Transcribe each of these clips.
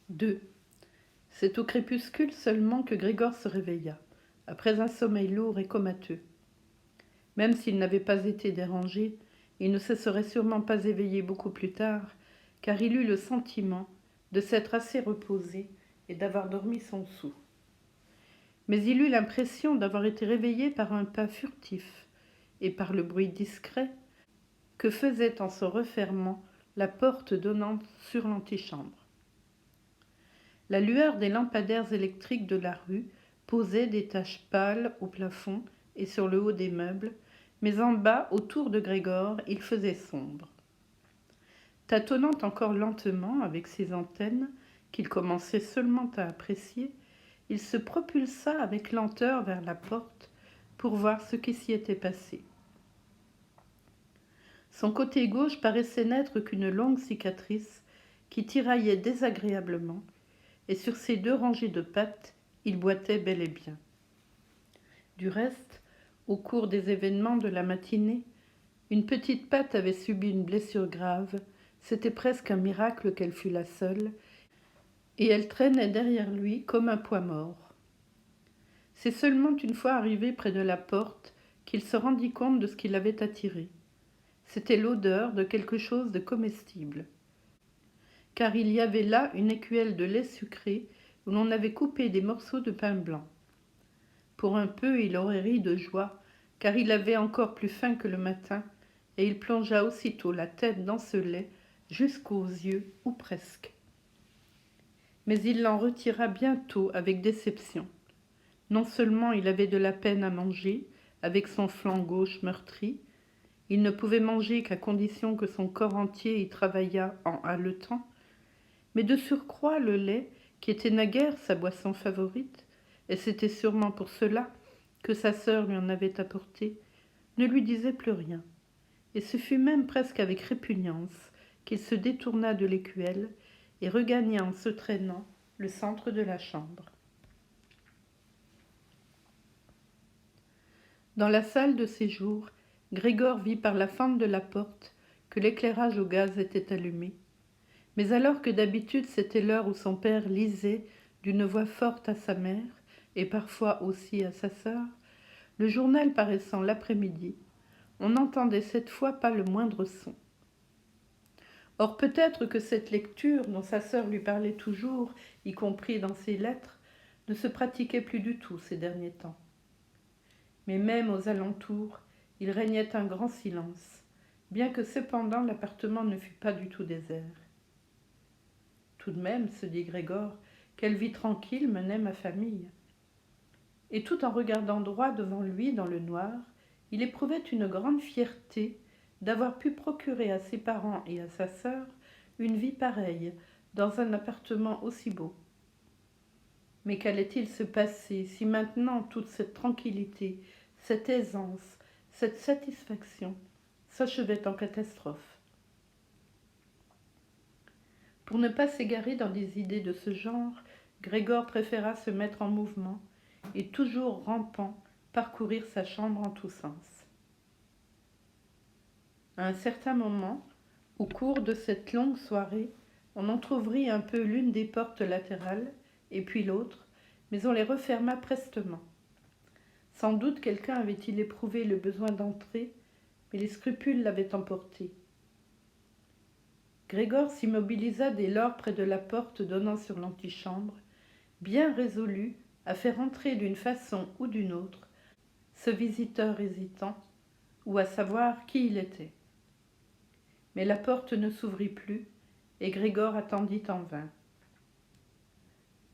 2. C'est au crépuscule seulement que Grégor se réveilla, après un sommeil lourd et comateux. Même s'il n'avait pas été dérangé, il ne se serait sûrement pas éveillé beaucoup plus tard, car il eut le sentiment de s'être assez reposé et d'avoir dormi son soûl. Mais il eut l'impression d'avoir été réveillé par un pas furtif et par le bruit discret que faisait en se refermant la porte donnant sur l'antichambre. La lueur des lampadaires électriques de la rue posait des taches pâles au plafond et sur le haut des meubles, mais en bas, autour de Grégor, il faisait sombre. Tâtonnant encore lentement avec ses antennes, qu'il commençait seulement à apprécier, il se propulsa avec lenteur vers la porte pour voir ce qui s'y était passé. Son côté gauche paraissait n'être qu'une longue cicatrice qui tiraillait désagréablement, et sur ses 2 rangées de pattes, il boitait bel et bien. Du reste, au cours des événements de la matinée, une petite patte avait subi une blessure grave, c'était presque un miracle qu'elle fût la seule, et elle traînait derrière lui comme un poids mort. C'est seulement une fois arrivé près de la porte qu'il se rendit compte de ce qui l'avait attiré. C'était l'odeur de quelque chose de comestible. Car il y avait là une écuelle de lait sucré où l'on avait coupé des morceaux de pain blanc. Pour un peu, il aurait ri de joie, car il avait encore plus faim que le matin, et il plongea aussitôt la tête dans ce lait jusqu'aux yeux, ou presque. Mais il l'en retira bientôt avec déception. Non seulement il avait de la peine à manger, avec son flanc gauche meurtri, il ne pouvait manger qu'à condition que son corps entier y travaillât en haletant, mais de surcroît le lait, qui était naguère sa boisson favorite, et c'était sûrement pour cela que sa sœur lui en avait apporté, ne lui disait plus rien, et ce fut même presque avec répugnance qu'il se détourna de l'écuelle et regagna en se traînant le centre de la chambre. Dans la salle de séjour, Grégor vit par la fente de la porte que l'éclairage au gaz était allumé, mais alors que d'habitude c'était l'heure où son père lisait d'une voix forte à sa mère, et parfois aussi à sa sœur, le journal paraissant l'après-midi, on n'entendait cette fois pas le moindre son. Or peut-être que cette lecture, dont sa sœur lui parlait toujours, y compris dans ses lettres, ne se pratiquait plus du tout ces derniers temps. Mais même aux alentours, il régnait un grand silence, bien que cependant l'appartement ne fût pas du tout désert. Tout de même, se dit Grégor, quelle vie tranquille menait ma famille. Et tout en regardant droit devant lui dans le noir, il éprouvait une grande fierté d'avoir pu procurer à ses parents et à sa sœur une vie pareille dans un appartement aussi beau. Mais qu'allait-il se passer si maintenant toute cette tranquillité, cette aisance, cette satisfaction s'achevait en catastrophe? Pour ne pas s'égarer dans des idées de ce genre, Grégor préféra se mettre en mouvement et, toujours rampant, parcourir sa chambre en tous sens. À un certain moment, au cours de cette longue soirée, on entr'ouvrit un peu l'une des portes latérales et puis l'autre, mais on les referma prestement. Sans doute quelqu'un avait-il éprouvé le besoin d'entrer, mais les scrupules l'avaient emporté. Grégor s'immobilisa dès lors près de la porte donnant sur l'antichambre, bien résolu à faire entrer d'une façon ou d'une autre ce visiteur hésitant, ou à savoir qui il était. Mais la porte ne s'ouvrit plus, et Grégor attendit en vain.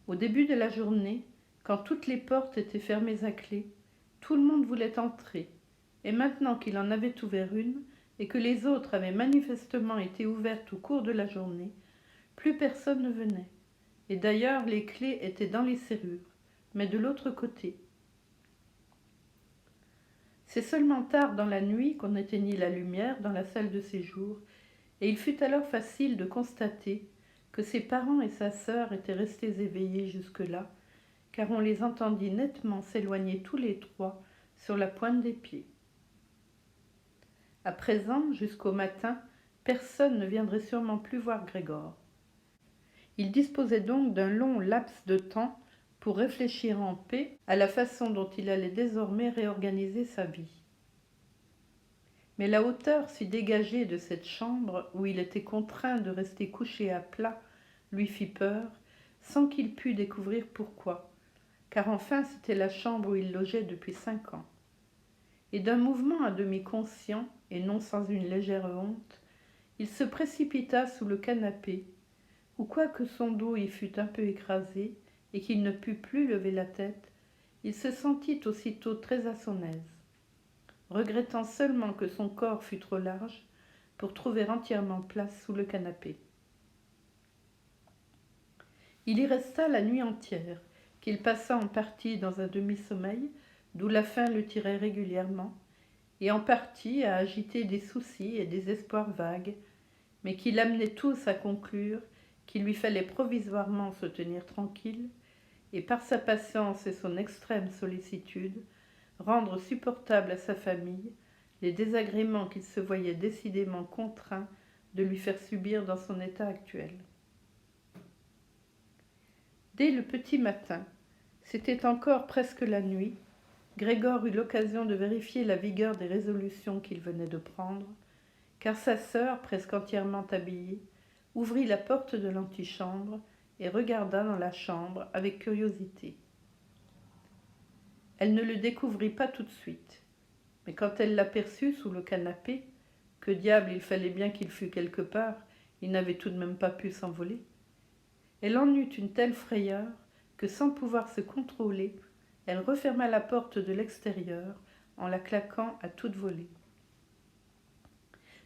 Au début de la journée, quand toutes les portes étaient fermées à clé, tout le monde voulait entrer, et maintenant qu'il en avait ouvert une, et que les autres avaient manifestement été ouvertes au cours de la journée, plus personne ne venait, et d'ailleurs les clés étaient dans les serrures, mais de l'autre côté. C'est seulement tard dans la nuit qu'on éteignit la lumière dans la salle de séjour, et il fut alors facile de constater que ses parents et sa sœur étaient restés éveillés jusque-là, car on les entendit nettement s'éloigner tous les trois sur la pointe des pieds. À présent, jusqu'au matin, personne ne viendrait sûrement plus voir Grégor. Il disposait donc d'un long laps de temps pour réfléchir en paix à la façon dont il allait désormais réorganiser sa vie. Mais la hauteur si dégagée de cette chambre, où il était contraint de rester couché à plat, lui fit peur, sans qu'il pût découvrir pourquoi, car enfin c'était la chambre où il logeait depuis 5 ans. Et d'un mouvement à demi conscient, et non sans une légère honte, il se précipita sous le canapé, où quoique son dos y fût un peu écrasé, et qu'il ne pût plus lever la tête, il se sentit aussitôt très à son aise, regrettant seulement que son corps fût trop large pour trouver entièrement place sous le canapé. Il y resta la nuit entière, qu'il passa en partie dans un demi-sommeil, d'où la faim le tirait régulièrement, et en partie à agiter des soucis et des espoirs vagues, mais qui l'amenaient tous à conclure qu'il lui fallait provisoirement se tenir tranquille, et par sa patience et son extrême sollicitude, rendre supportable à sa famille les désagréments qu'il se voyait décidément contraint de lui faire subir dans son état actuel. Dès le petit matin, c'était encore presque la nuit, Grégor eut l'occasion de vérifier la vigueur des résolutions qu'il venait de prendre, car sa sœur, presque entièrement habillée, ouvrit la porte de l'antichambre et regarda dans la chambre avec curiosité. Elle ne le découvrit pas tout de suite, mais quand elle l'aperçut sous le canapé, que diable il fallait bien qu'il fût quelque part, il n'avait tout de même pas pu s'envoler, elle en eut une telle frayeur que, sans pouvoir se contrôler, elle referma la porte de l'extérieur en la claquant à toute volée.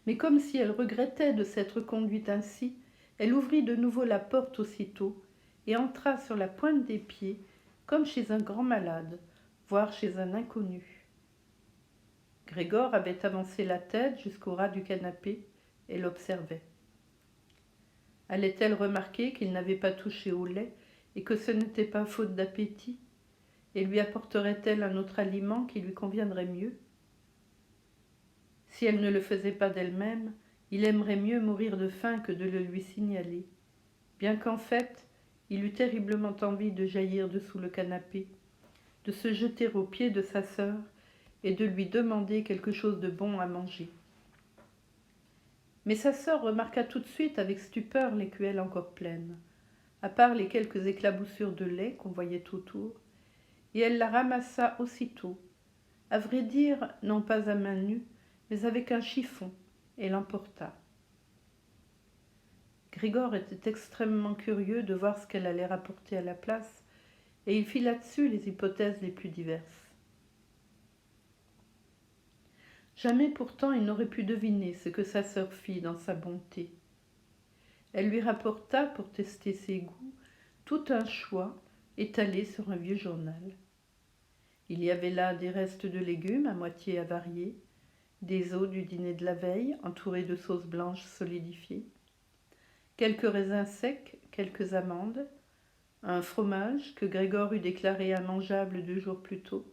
Mais comme si elle regrettait de s'être conduite ainsi, elle ouvrit de nouveau la porte aussitôt et entra sur la pointe des pieds, comme chez un grand malade, voire chez un inconnu. Grégor avait avancé la tête jusqu'au ras du canapé et l'observait. Allait-elle remarquer qu'il n'avait pas touché au lait et que ce n'était pas faute d'appétit, et lui apporterait-elle un autre aliment qui lui conviendrait mieux? Si elle ne le faisait pas d'elle-même, il aimerait mieux mourir de faim que de le lui signaler, bien qu'en fait, il eût terriblement envie de jaillir dessous le canapé, de se jeter aux pieds de sa sœur et de lui demander quelque chose de bon à manger. Mais sa sœur remarqua tout de suite avec stupeur l'écuelle encore pleine, à part les quelques éclaboussures de lait qu'on voyait autour, et elle la ramassa aussitôt, à vrai dire non pas à main nue, mais avec un chiffon, et l'emporta. Grégor était extrêmement curieux de voir ce qu'elle allait rapporter à la place, et il fit là-dessus les hypothèses les plus diverses. Jamais pourtant il n'aurait pu deviner ce que sa sœur fit dans sa bonté. Elle lui rapporta, pour tester ses goûts, tout un choix étalé sur un vieux journal. Il y avait là des restes de légumes à moitié avariés, des os du dîner de la veille entourés de sauce blanche solidifiée, quelques raisins secs, quelques amandes, un fromage que Grégor eut déclaré immangeable 2 jours plus tôt,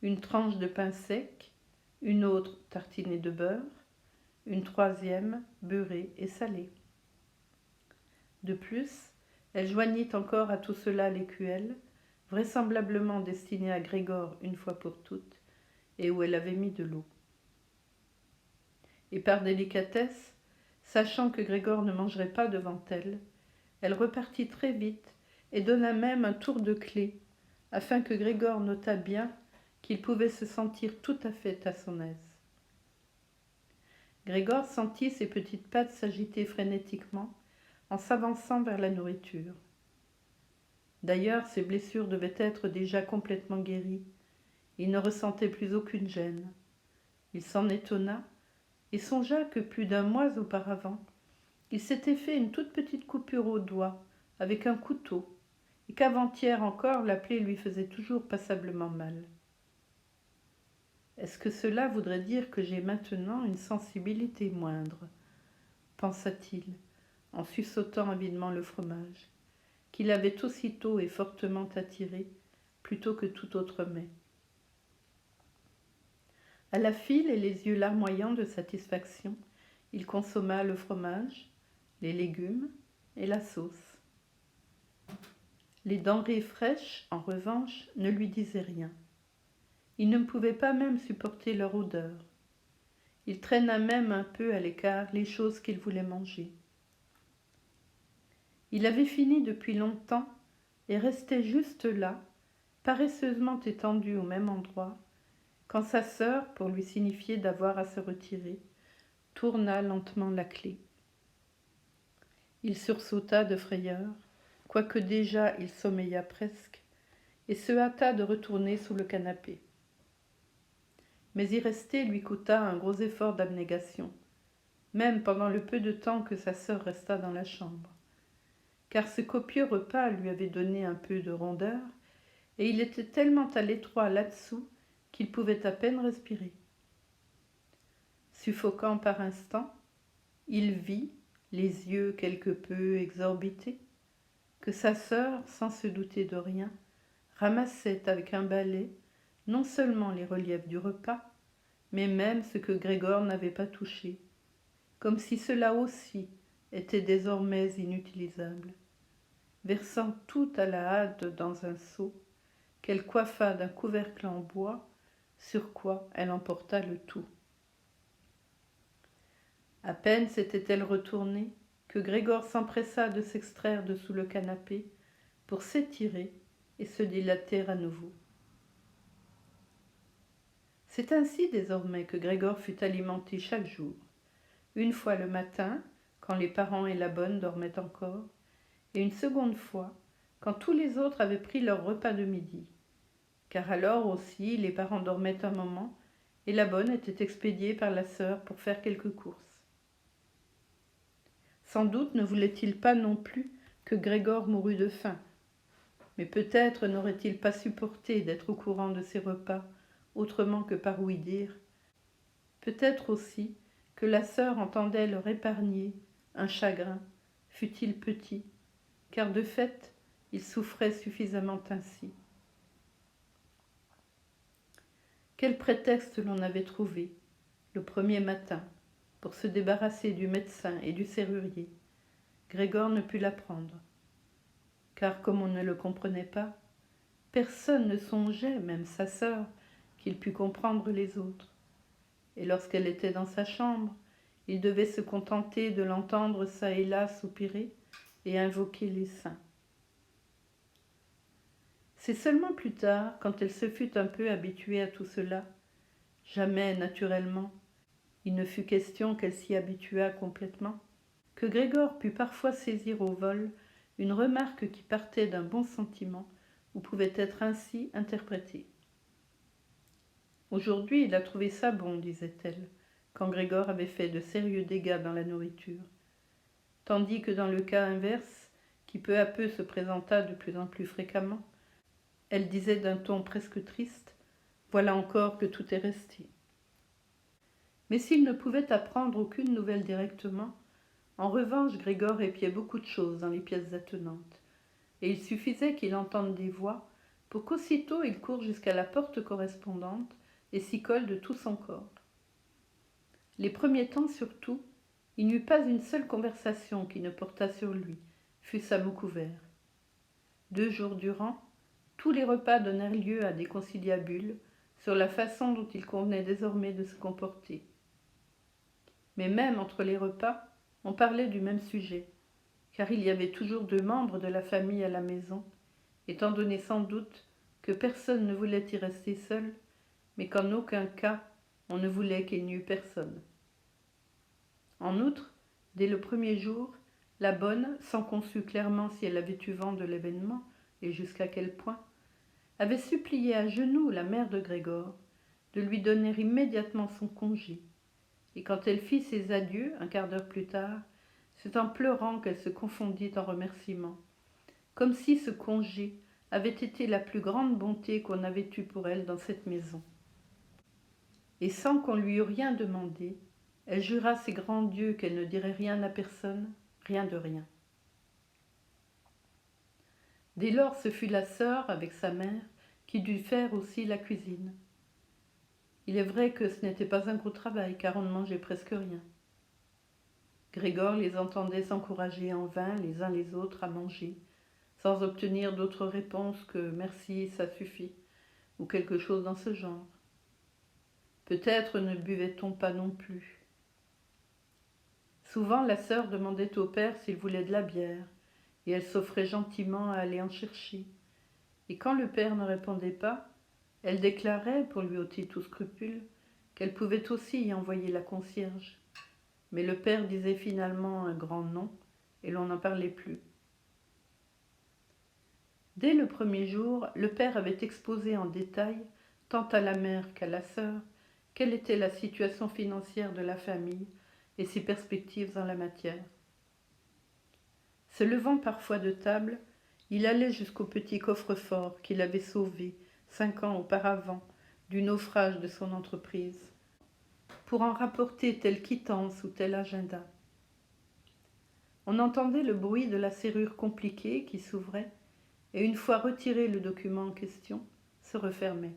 une tranche de pain sec, une autre tartinée de beurre, une troisième beurrée et salée. De plus, elle joignit encore à tout cela l'écuelle, vraisemblablement destinée à Grégor une fois pour toutes, et où elle avait mis de l'eau. Et par délicatesse, sachant que Grégor ne mangerait pas devant elle, elle repartit très vite et donna même un tour de clé, afin que Grégor notât bien qu'il pouvait se sentir tout à fait à son aise. Grégor sentit ses petites pattes s'agiter frénétiquement en s'avançant vers la nourriture. D'ailleurs, ses blessures devaient être déjà complètement guéries. Il ne ressentait plus aucune gêne. Il s'en étonna et songea que plus d'1 mois auparavant, il s'était fait une toute petite coupure au doigt avec un couteau, et qu'avant-hier encore la plaie lui faisait toujours passablement mal. Est-ce que cela voudrait dire que j'ai maintenant une sensibilité moindre, pensa-t-il, en suçotant avidement le fromage, qu'il avait aussitôt et fortement attiré, plutôt que tout autre mets. À la file et les yeux larmoyants de satisfaction, il consomma le fromage, les légumes et la sauce. Les denrées fraîches, en revanche, ne lui disaient rien. Il ne pouvait pas même supporter leur odeur. Il traîna même un peu à l'écart les choses qu'il voulait manger. Il avait fini depuis longtemps et restait juste là, paresseusement étendu au même endroit, quand sa sœur, pour lui signifier d'avoir à se retirer, tourna lentement la clé. Il sursauta de frayeur, quoique déjà il sommeilla presque, et se hâta de retourner sous le canapé. Mais y rester lui coûta un gros effort d'abnégation, même pendant le peu de temps que sa sœur resta dans la chambre, car ce copieux repas lui avait donné un peu de rondeur, et il était tellement à l'étroit là-dessous qu'il pouvait à peine respirer. Suffocant par instants, il vit, les yeux quelque peu exorbités, que sa sœur, sans se douter de rien, ramassait avec un balai non seulement les reliefs du repas, mais même ce que Grégor n'avait pas touché, comme si cela aussi était désormais inutilisable, versant tout à la hâte dans un seau qu'elle coiffa d'un couvercle en bois, sur quoi elle emporta le tout. À peine s'était-elle retournée que Grégor s'empressa de s'extraire de sous le canapé pour s'étirer et se dilater à nouveau. C'est ainsi désormais que Grégor fut alimenté chaque jour, une fois le matin, quand les parents et la bonne dormaient encore, et une seconde fois, quand tous les autres avaient pris leur repas de midi, car alors aussi les parents dormaient un moment, et la bonne était expédiée par la sœur pour faire quelques courses. Sans doute ne voulait-il pas non plus que Grégor mourût de faim, mais peut-être n'aurait-il pas supporté d'être au courant de ses repas, autrement que par ouï-dire. Peut-être aussi que la sœur entendait leur épargner un chagrin, fût-il petit, car de fait, il souffrait suffisamment ainsi. Quel prétexte l'on avait trouvé, le premier matin, pour se débarrasser du médecin et du serrurier. Grégor ne put l'apprendre, car comme on ne le comprenait pas, personne ne songeait, même sa sœur, qu'il pût comprendre les autres. Et lorsqu'elle était dans sa chambre, il devait se contenter de l'entendre çà et là soupirer et invoquer les saints. C'est seulement plus tard, quand elle se fut un peu habituée à tout cela, jamais naturellement, il ne fut question qu'elle s'y habituât complètement, que Grégor put parfois saisir au vol une remarque qui partait d'un bon sentiment ou pouvait être ainsi interprétée. Aujourd'hui, il a trouvé ça bon, disait-elle, quand Grégor avait fait de sérieux dégâts dans la nourriture, tandis que dans le cas inverse, qui peu à peu se présenta de plus en plus fréquemment, elle disait d'un ton presque triste, « Voilà encore que tout est resté. » Mais s'il ne pouvait apprendre aucune nouvelle directement, en revanche, Grégor épiait beaucoup de choses dans les pièces attenantes, et il suffisait qu'il entende des voix pour qu'aussitôt il court jusqu'à la porte correspondante et s'y colle de tout son corps. Les premiers temps surtout, il n'y eut pas une seule conversation qui ne portât sur lui, fût-ce à mots couverts. 2 jours durant, tous les repas donnèrent lieu à des conciliabules sur la façon dont il convenait désormais de se comporter. Mais même entre les repas, on parlait du même sujet, car il y avait toujours 2 membres de la famille à la maison, étant donné sans doute que personne ne voulait y rester seul, mais qu'en aucun cas on ne voulait qu'il n'y eût personne. En outre, dès le premier jour, la bonne, sans qu'on sût clairement si elle avait eu vent de l'événement et jusqu'à quel point, avait supplié à genoux la mère de Grégor de lui donner immédiatement son congé, et quand elle fit ses adieux un quart d'heure plus tard, c'est en pleurant qu'elle se confondit en remerciements, comme si ce congé avait été la plus grande bonté qu'on avait eue pour elle dans cette maison. Et sans qu'on lui eût rien demandé, elle jura ses grands dieux qu'elle ne dirait rien à personne, rien de rien. Dès lors, ce fut la sœur, avec sa mère, qui dut faire aussi la cuisine. Il est vrai que ce n'était pas un gros travail, car on ne mangeait presque rien. Grégor les entendait s'encourager en vain les uns les autres à manger, sans obtenir d'autre réponse que merci, ça suffit, ou quelque chose dans ce genre. Peut-être ne buvait-on pas non plus. Souvent, la sœur demandait au père s'il voulait de la bière, et elle s'offrait gentiment à aller en chercher. Et quand le père ne répondait pas, elle déclarait, pour lui ôter tout scrupule, qu'elle pouvait aussi y envoyer la concierge. Mais le père disait finalement un grand non, et l'on n'en parlait plus. Dès le premier jour, le père avait exposé en détail, tant à la mère qu'à la sœur, quelle était la situation financière de la famille et ses perspectives en la matière. Se levant parfois de table, il allait jusqu'au petit coffre-fort qu'il avait sauvé 5 ans auparavant du naufrage de son entreprise, pour en rapporter telle quittance ou tel agenda. On entendait le bruit de la serrure compliquée qui s'ouvrait et une fois retiré le document en question, se refermait.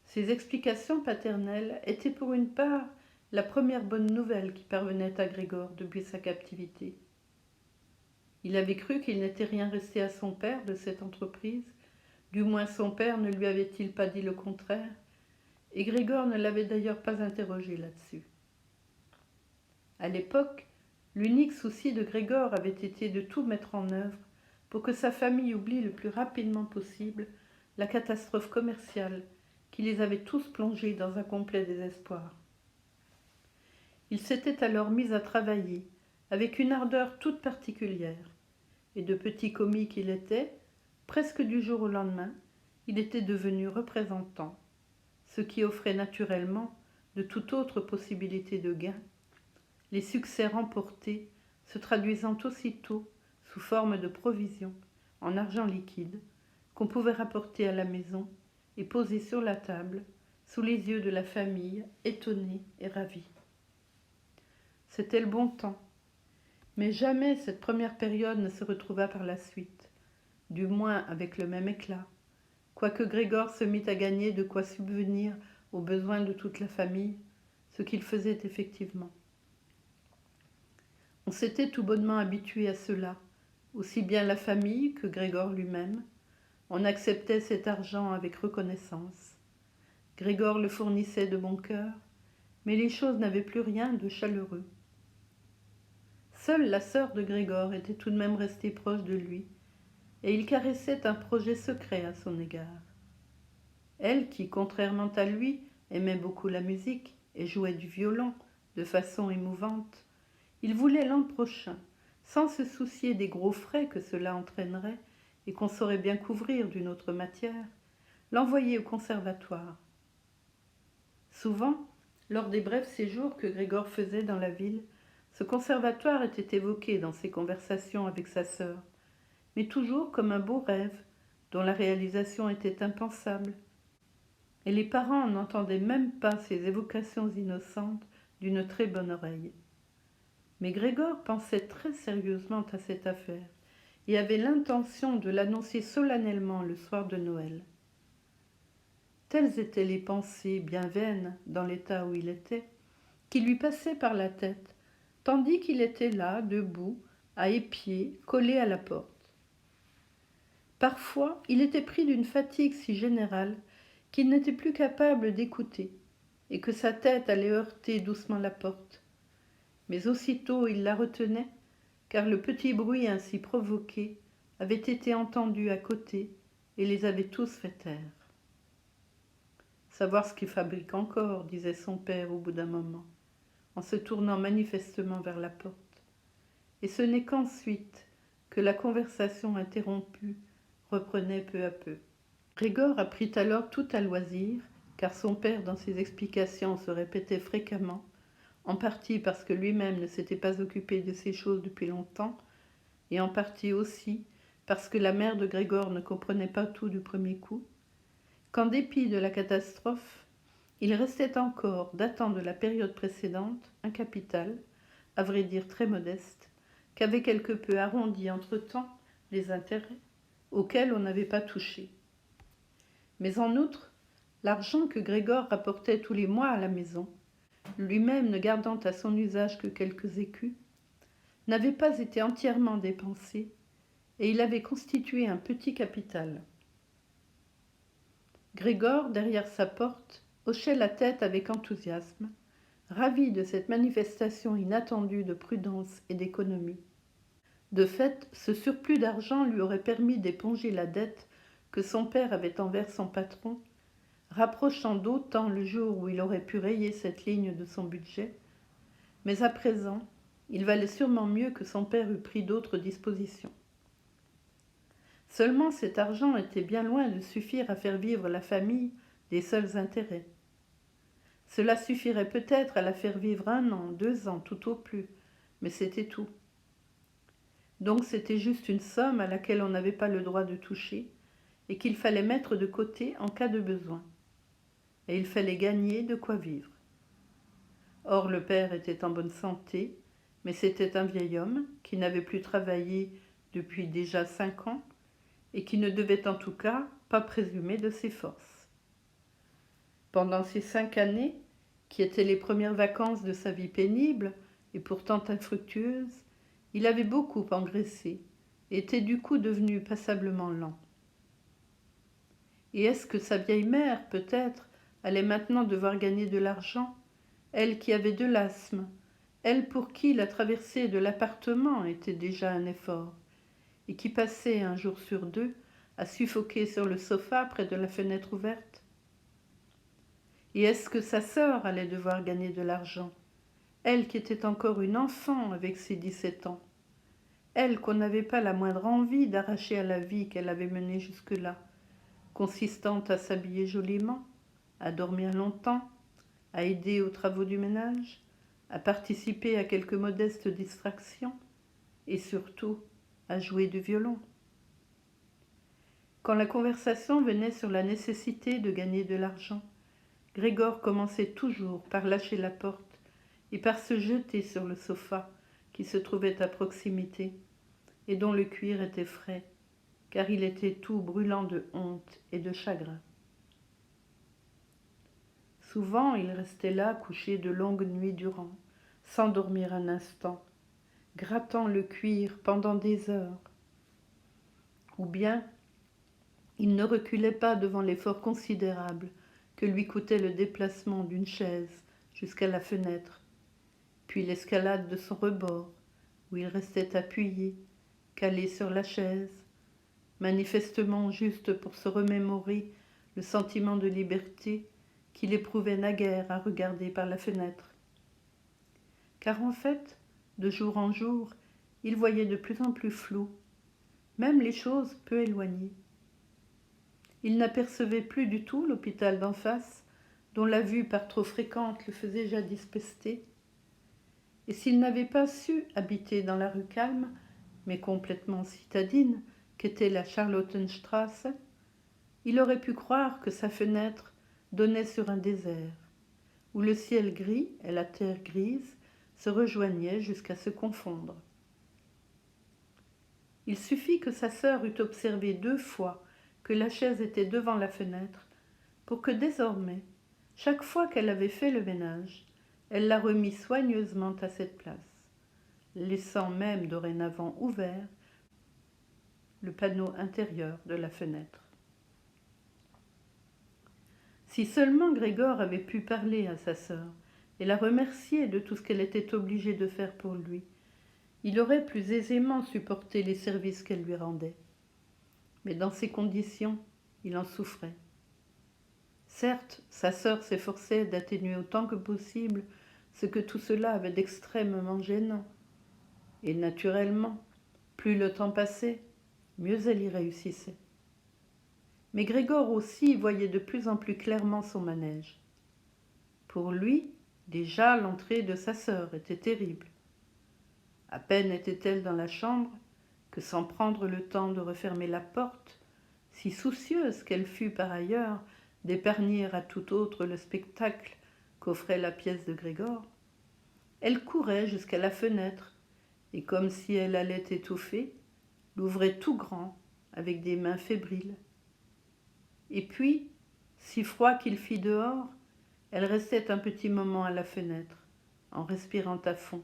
Ces explications paternelles étaient pour une part la première bonne nouvelle qui parvenait à Grégor depuis sa captivité. Il avait cru qu'il n'était rien resté à son père de cette entreprise, du moins son père ne lui avait-il pas dit le contraire, et Grégor ne l'avait d'ailleurs pas interrogé là-dessus. À l'époque, l'unique souci de Grégor avait été de tout mettre en œuvre pour que sa famille oublie le plus rapidement possible la catastrophe commerciale qui les avait tous plongés dans un complet désespoir. Il s'était alors mis à travailler avec une ardeur toute particulière, et de petit commis qu'il était, presque du jour au lendemain, il était devenu représentant, ce qui offrait naturellement de toute autre possibilité de gain, les succès remportés se traduisant aussitôt sous forme de provisions en argent liquide qu'on pouvait rapporter à la maison et poser sur la table sous les yeux de la famille étonnée et ravie. C'était le bon temps, mais jamais cette première période ne se retrouva par la suite, du moins avec le même éclat, quoique Grégor se mit à gagner de quoi subvenir aux besoins de toute la famille, ce qu'il faisait effectivement. On s'était tout bonnement habitué à cela, aussi bien la famille que Grégor lui-même. On acceptait cet argent avec reconnaissance. Grégor le fournissait de bon cœur, mais les choses n'avaient plus rien de chaleureux. Seule la sœur de Grégor était tout de même restée proche de lui, et il caressait un projet secret à son égard. Elle, qui, contrairement à lui, aimait beaucoup la musique et jouait du violon de façon émouvante, il voulait l'an prochain, sans se soucier des gros frais que cela entraînerait et qu'on saurait bien couvrir d'une autre matière, l'envoyer au conservatoire. Souvent, lors des brefs séjours que Grégor faisait dans la ville, ce conservatoire était évoqué dans ses conversations avec sa sœur, mais toujours comme un beau rêve dont la réalisation était impensable, et les parents n'entendaient même pas ces évocations innocentes d'une très bonne oreille. Mais Grégor pensait très sérieusement à cette affaire et avait l'intention de l'annoncer solennellement le soir de Noël. Telles étaient les pensées bien vaines dans l'état où il était, qui lui passaient par la tête, tandis qu'il était là, debout, à épier, collé à la porte. Parfois, il était pris d'une fatigue si générale qu'il n'était plus capable d'écouter, et que sa tête allait heurter doucement la porte. Mais aussitôt il la retenait, car le petit bruit ainsi provoqué avait été entendu à côté et les avait tous fait taire. Savoir ce qu'il fabrique encore, disait son père au bout d'un moment, en se tournant manifestement vers la porte. Et ce n'est qu'ensuite que la conversation interrompue reprenait peu à peu. Grégor apprit alors tout à loisir, car son père dans ses explications se répétait fréquemment, en partie parce que lui-même ne s'était pas occupé de ces choses depuis longtemps, et en partie aussi parce que la mère de Grégor ne comprenait pas tout du premier coup, qu'en dépit de la catastrophe, il restait encore, datant de la période précédente, un capital, à vrai dire très modeste, qu'avait quelque peu arrondi entre-temps les intérêts, auxquels on n'avait pas touché. Mais en outre, l'argent que Grégor rapportait tous les mois à la maison, lui-même ne gardant à son usage que quelques écus, n'avait pas été entièrement dépensé, et il avait constitué un petit capital. Grégor, derrière sa porte, hochait la tête avec enthousiasme, ravi de cette manifestation inattendue de prudence et d'économie. De fait, ce surplus d'argent lui aurait permis d'éponger la dette que son père avait envers son patron, rapprochant d'autant le jour où il aurait pu rayer cette ligne de son budget, mais à présent, il valait sûrement mieux que son père eût pris d'autres dispositions. Seulement cet argent était bien loin de suffire à faire vivre la famille des seuls intérêts. Cela suffirait peut-être à la faire vivre 1 an, 2 ans, tout au plus, mais c'était tout. Donc c'était juste une somme à laquelle on n'avait pas le droit de toucher et qu'il fallait mettre de côté en cas de besoin. Et il fallait gagner de quoi vivre. Or le père était en bonne santé, mais c'était un vieil homme qui n'avait plus travaillé depuis déjà 5 ans et qui ne devait en tout cas pas présumer de ses forces. Pendant ces 5 années, qui étaient les premières vacances de sa vie pénible et pourtant infructueuse, il avait beaucoup engraissé et était du coup devenu passablement lent. Et est-ce que sa vieille mère, peut-être, allait maintenant devoir gagner de l'argent, elle qui avait de l'asthme, elle pour qui la traversée de l'appartement était déjà un effort, et qui passait 1 jour sur 2 à suffoquer sur le sofa près de la fenêtre ouverte? Et est-ce que sa sœur allait devoir gagner de l'argent, elle qui était encore une enfant avec ses 17 ans, elle qu'on n'avait pas la moindre envie d'arracher à la vie qu'elle avait menée jusque-là, consistant à s'habiller joliment, à dormir longtemps, à aider aux travaux du ménage, à participer à quelques modestes distractions et surtout à jouer du violon. Quand la conversation venait sur la nécessité de gagner de l'argent, Grégor commençait toujours par lâcher la porte et par se jeter sur le sofa qui se trouvait à proximité et dont le cuir était frais, car il était tout brûlant de honte et de chagrin. Souvent, il restait là, couché de longues nuits durant, sans dormir un instant, grattant le cuir pendant des heures. Ou bien, il ne reculait pas devant l'effort considérable que lui coûtait le déplacement d'une chaise jusqu'à la fenêtre, puis l'escalade de son rebord, où il restait appuyé, calé sur la chaise, manifestement juste pour se remémorer le sentiment de liberté qu'il éprouvait naguère à regarder par la fenêtre. Car en fait, de jour en jour, il voyait de plus en plus flou, même les choses peu éloignées. Il n'apercevait plus du tout l'hôpital d'en face, dont la vue par trop fréquente le faisait jadis pester. Et s'il n'avait pas su habiter dans la rue calme, mais complètement citadine, qu'était la Charlottenstrasse, il aurait pu croire que sa fenêtre donnait sur un désert, où le ciel gris et la terre grise se rejoignaient jusqu'à se confondre. Il suffit que sa sœur eût observé 2 fois que la chaise était devant la fenêtre, pour que désormais, chaque fois qu'elle avait fait le ménage, elle la remit soigneusement à cette place, laissant même dorénavant ouvert le panneau intérieur de la fenêtre. Si seulement Grégor avait pu parler à sa sœur et la remercier de tout ce qu'elle était obligée de faire pour lui, il aurait plus aisément supporté les services qu'elle lui rendait. Mais dans ces conditions, il en souffrait. Certes, sa sœur s'efforçait d'atténuer autant que possible ce que tout cela avait d'extrêmement gênant. Et naturellement, plus le temps passait, mieux elle y réussissait. Mais Grégor aussi voyait de plus en plus clairement son manège. Pour lui, déjà l'entrée de sa sœur était terrible. À peine était-elle dans la chambre que, sans prendre le temps de refermer la porte, si soucieuse qu'elle fût par ailleurs d'épargner à tout autre le spectacle qu'offrait la pièce de Grégor, elle courait jusqu'à la fenêtre et, comme si elle allait étouffer, l'ouvrait tout grand avec des mains fébriles. Et puis, si froid qu'il fit dehors, elle restait un petit moment à la fenêtre, en respirant à fond.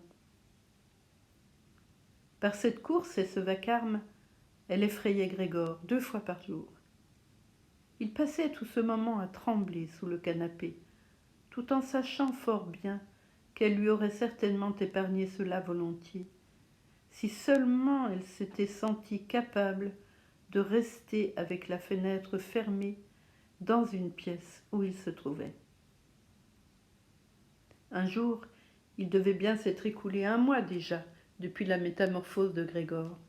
Par cette course et ce vacarme, Elle effrayait Grégor 2 fois par jour. Il passait tout ce moment à trembler sous le canapé, tout en sachant fort bien qu'elle lui aurait certainement épargné cela volontiers, si seulement elle s'était sentie capable de rester avec la fenêtre fermée dans une pièce où il se trouvait. Un jour, il devait bien s'être écoulé 1 mois déjà depuis la métamorphose de Grégor,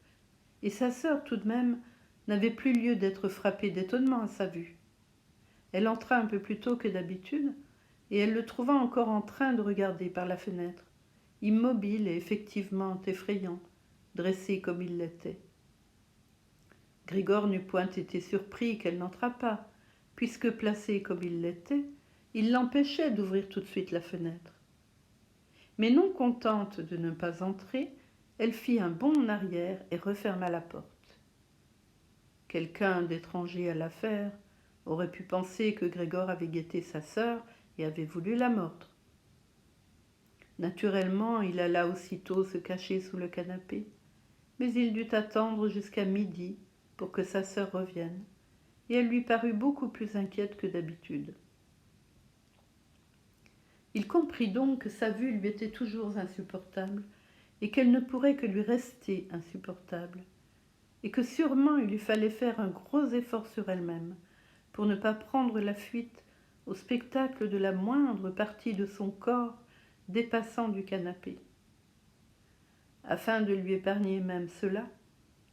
et sa sœur tout de même n'avait plus lieu d'être frappée d'étonnement à sa vue. Elle entra un peu plus tôt que d'habitude, et elle le trouva encore en train de regarder par la fenêtre, immobile et effectivement effrayant, dressé comme il l'était. Grégor n'eût point été surpris qu'elle n'entrât pas, puisque placé comme il l'était, il l'empêchait d'ouvrir tout de suite la fenêtre. Mais non contente de ne pas entrer, elle fit un bond en arrière et referma la porte. Quelqu'un d'étranger à l'affaire aurait pu penser que Grégor avait guetté sa sœur et avait voulu la mordre. Naturellement, il alla aussitôt se cacher sous le canapé, mais il dut attendre jusqu'à midi pour que sa sœur revienne, et elle lui parut beaucoup plus inquiète que d'habitude. Il comprit donc que sa vue lui était toujours insupportable, et qu'elle ne pourrait que lui rester insupportable, et que sûrement il lui fallait faire un gros effort sur elle-même pour ne pas prendre la fuite au spectacle de la moindre partie de son corps dépassant du canapé. Afin de lui épargner même cela,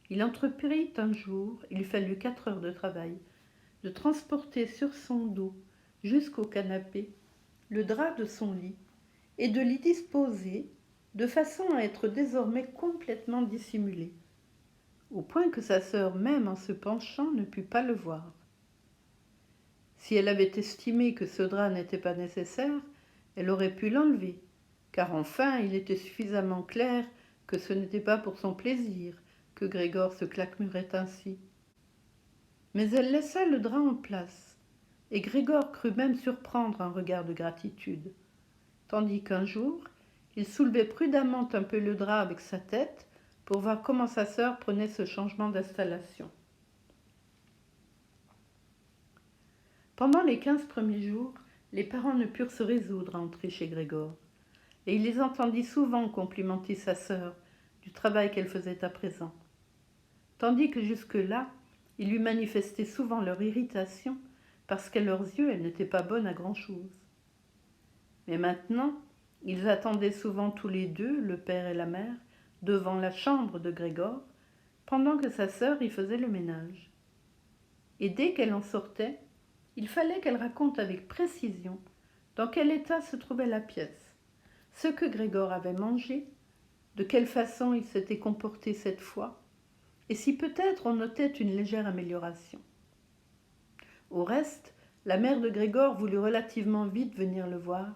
il entreprit un jour, il lui fallut 4 heures de travail, de transporter sur son dos jusqu'au canapé le drap de son lit et de l'y disposer de façon à être désormais complètement dissimulé, au point que sa sœur, même en se penchant, ne put pas le voir. Si elle avait estimé que ce drap n'était pas nécessaire, elle aurait pu l'enlever, car enfin il était suffisamment clair que ce n'était pas pour son plaisir que Grégor se claquemurait ainsi. Mais elle laissa le drap en place, et Grégor crut même surprendre un regard de gratitude, tandis qu'un jour, il soulevait prudemment un peu le drap avec sa tête pour voir comment sa sœur prenait ce changement d'installation. Pendant les 15 premiers jours, les parents ne purent se résoudre à entrer chez Grégor, et il les entendit souvent complimenter sa sœur du travail qu'elle faisait à présent, tandis que jusque-là, ils lui manifestaient souvent leur irritation parce qu'à leurs yeux, elle n'était pas bonne à grand-chose. Mais maintenant, ils attendaient souvent tous les deux, le père et la mère, devant la chambre de Grégor, pendant que sa sœur y faisait le ménage. Et dès qu'elle en sortait, il fallait qu'elle raconte avec précision dans quel état se trouvait la pièce, ce que Grégor avait mangé, de quelle façon il s'était comporté cette fois, et si peut-être on notait une légère amélioration. Au reste, la mère de Grégor voulut relativement vite venir le voir,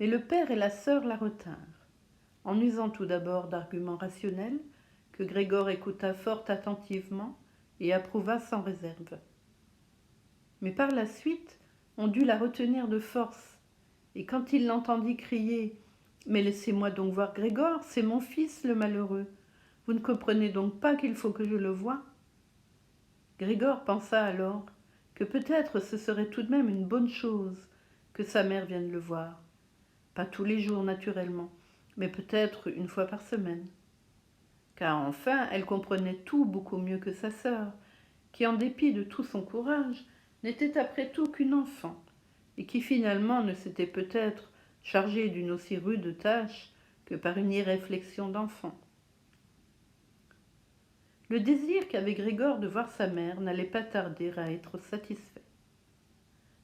mais le père et la sœur la retinrent, en usant tout d'abord d'arguments rationnels que Grégor écouta fort attentivement et approuva sans réserve. Mais par la suite, on dut la retenir de force, et quand il l'entendit crier « Mais laissez-moi donc voir Grégor, c'est mon fils le malheureux, vous ne comprenez donc pas qu'il faut que je le voie ?» Grégor pensa alors que peut-être ce serait tout de même une bonne chose que sa mère vienne le voir. Pas tous les jours naturellement, mais peut-être 1 fois par semaine. Car enfin, elle comprenait tout beaucoup mieux que sa sœur, qui en dépit de tout son courage, n'était après tout qu'une enfant, et qui finalement ne s'était peut-être chargée d'une aussi rude tâche que par une irréflexion d'enfant. Le désir qu'avait Grégor de voir sa mère n'allait pas tarder à être satisfait.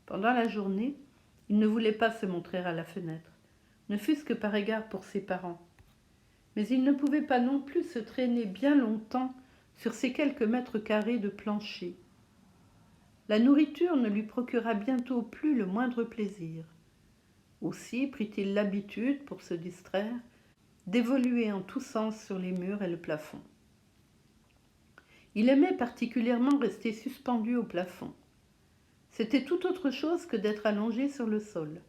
Pendant la journée, il ne voulait pas se montrer à la fenêtre, ne fût-ce que par égard pour ses parents. Mais il ne pouvait pas non plus se traîner bien longtemps sur ces quelques mètres carrés de plancher. La nourriture ne lui procura bientôt plus le moindre plaisir. Aussi prit-il l'habitude, pour se distraire, d'évoluer en tous sens sur les murs et le plafond. Il aimait particulièrement rester suspendu au plafond. C'était tout autre chose que d'être allongé sur le sol.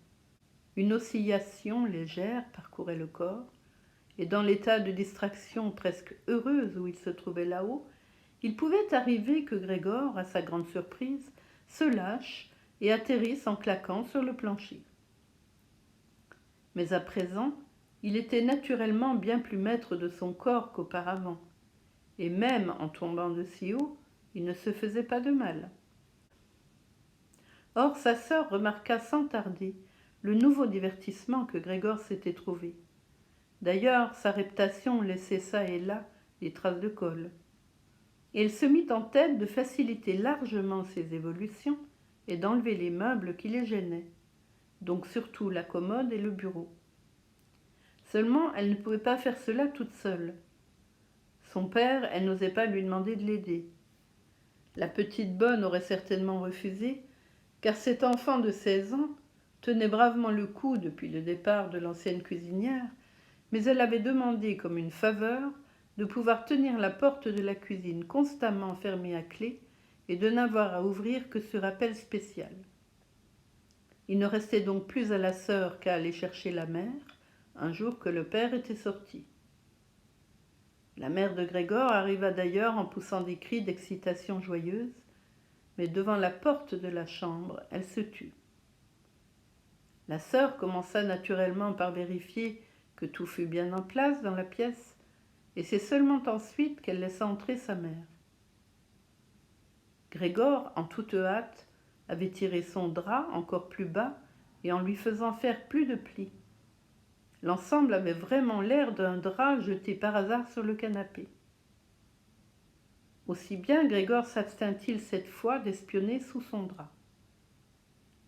Une oscillation légère parcourait le corps, et dans l'état de distraction presque heureuse où il se trouvait là-haut, Il pouvait arriver que Grégor, à sa grande surprise, se lâche et atterrisse en claquant sur le plancher. Mais à présent, il était naturellement bien plus maître de son corps qu'auparavant, et même en tombant de si haut, il ne se faisait pas de mal. Or, sa sœur remarqua sans tarder le nouveau divertissement que Grégor s'était trouvé. D'ailleurs, sa réputation laissait çà et là des traces de colle. Et elle se mit en tête de faciliter largement ses évolutions et d'enlever les meubles qui les gênaient, donc surtout la commode et le bureau. Seulement, elle ne pouvait pas faire cela toute seule. Son père, elle n'osait pas lui demander de l'aider. La petite bonne aurait certainement refusé, car cet enfant de 16 ans tenait bravement le coup depuis le départ de l'ancienne cuisinière, mais elle avait demandé comme une faveur de pouvoir tenir la porte de la cuisine constamment fermée à clé et de n'avoir à ouvrir que sur appel spécial. Il ne restait donc plus à la sœur qu'à aller chercher la mère, un jour que le père était sorti. La mère de Grégor arriva d'ailleurs en poussant des cris d'excitation joyeuse, mais devant la porte de la chambre, elle se tut. La sœur commença naturellement par vérifier que tout fût bien en place dans la pièce, et c'est seulement ensuite qu'elle laissa entrer sa mère. Grégor, en toute hâte, avait tiré son drap encore plus bas et en lui faisant faire plus de plis. L'ensemble avait vraiment l'air d'un drap jeté par hasard sur le canapé. Aussi bien Grégor s'abstint-il cette fois d'espionner sous son drap.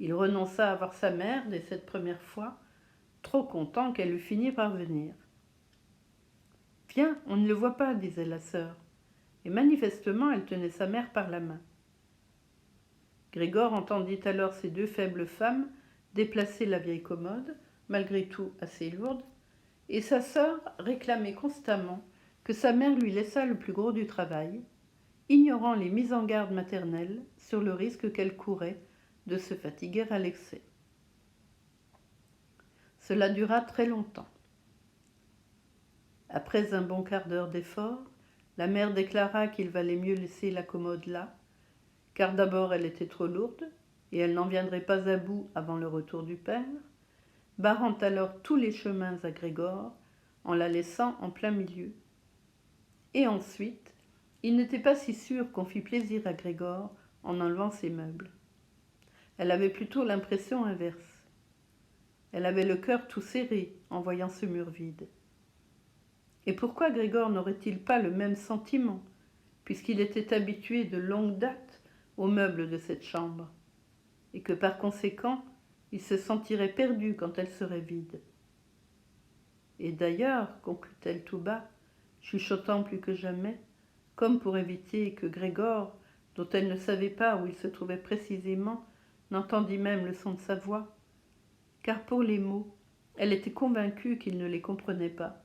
Il renonça à voir sa mère dès cette première fois, trop content qu'elle eût fini par venir. « Viens, on ne le voit pas, disait la sœur, et manifestement elle tenait sa mère par la main. Grégor entendit alors ces deux faibles femmes déplacer la vieille commode, malgré tout assez lourde, et sa sœur réclamait constamment que sa mère lui laissât le plus gros du travail, ignorant les mises en garde maternelles sur le risque qu'elle courait de se fatiguer à l'excès. Cela dura très longtemps. Après un bon quart d'heure d'effort, la mère déclara qu'il valait mieux laisser la commode là, car d'abord elle était trop lourde et elle n'en viendrait pas à bout avant le retour du père, barrant alors tous les chemins à Grégor en la laissant en plein milieu. Et ensuite, il n'était pas si sûr qu'on fît plaisir à Grégor en enlevant ses meubles. Elle avait plutôt l'impression inverse. Elle avait le cœur tout serré en voyant ce mur vide. Et pourquoi Grégor n'aurait-il pas le même sentiment, puisqu'il était habitué de longue date aux meubles de cette chambre, et que par conséquent, il se sentirait perdu quand elle serait vide. Et d'ailleurs, conclut-elle tout bas, chuchotant plus que jamais, comme pour éviter que Grégor, dont elle ne savait pas où il se trouvait précisément, n'entendit même le son de sa voix, car pour les mots, elle était convaincue qu'il ne les comprenait pas.